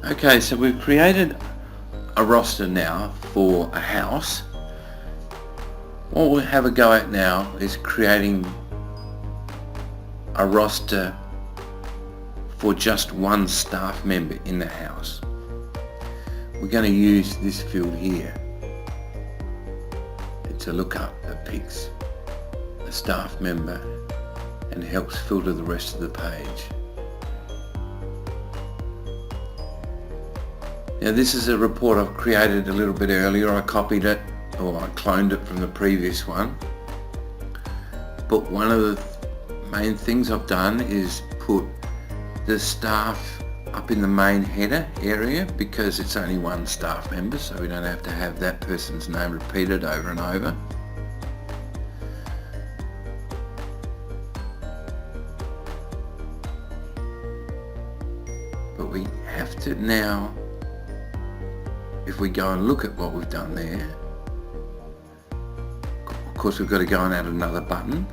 Okay, so we've created a roster now for a house. What we'll have a go at now is creating a roster for just one staff member in the house. We're going to use this field here. It's a lookup that picks a staff member and helps filter the rest of the page. Now this is a report I've created a little bit earlier. I copied it, or I cloned it from the previous one. But one of the main things I've done is put the staff up in the main header area because it's only one staff member, so we don't have to have that person's name repeated over and over. But we have to now, if we go and look at what we've done there, of course we've got to go and add another button.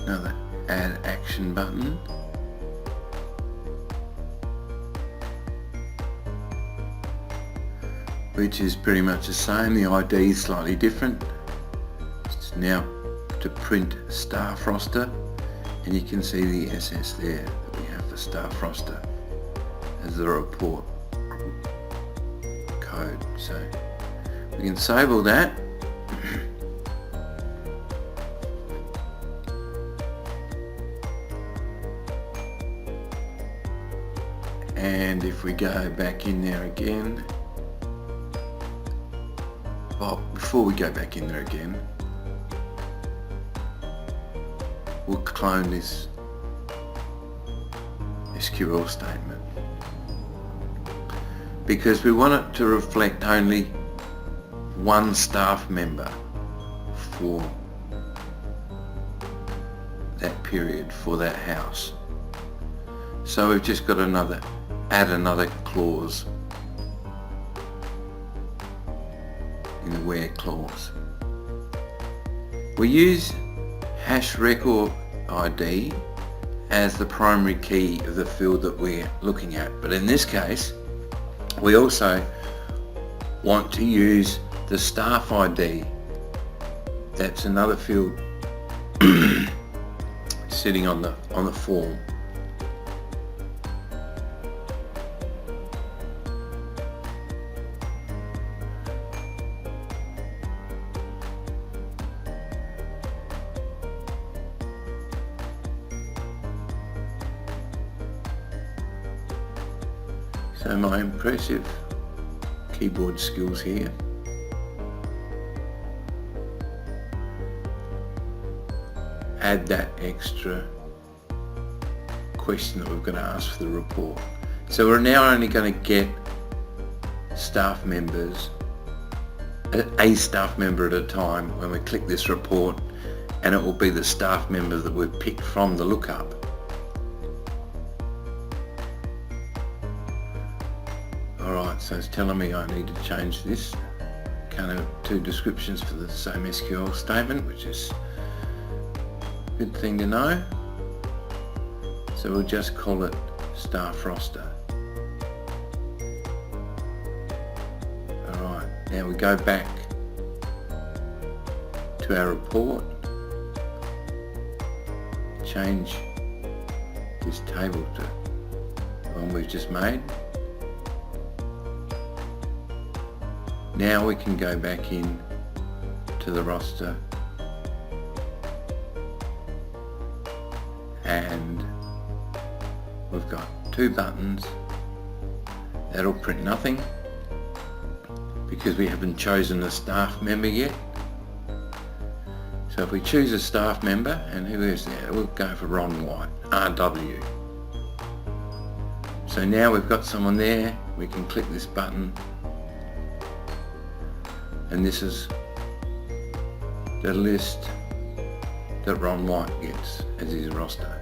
Another add action button. Which is pretty much the same. The ID is slightly different. It's now to print staff roster, and you can see the SS there that we have for staff roster as the report code. So we can save all that. And if we go back in there again, well, before we go back in there again, we'll clone this SQL statement because we want it to reflect only one staff member for that period, for that house. So we've just got to add another clause in the where clause. We use hash record ID as the primary key of the field that we're looking at, but in this case we also want to use the staff ID. That's another field sitting on the form. So my impressive keyboard skills here. Add that extra question that we've got to ask for the report. So we're now only going to get staff members, a staff member at a time when we click this report, and it will be the staff member that we've picked from the lookup. Alright, so it's telling me I need to change this. Can't have two descriptions for the same SQL statement, which is a good thing to know. So we'll just call it staff roster. Alright, now we go back to our report, change this table to the one we've just made. Now we can go back in to the roster and we've got two buttons. That'll print nothing because we haven't chosen a staff member yet. So if we choose a staff member, and who is there? We'll go for Ron White, RW. So now we've got someone there, we can click this button, and this is the list that Ron White gets as his roster.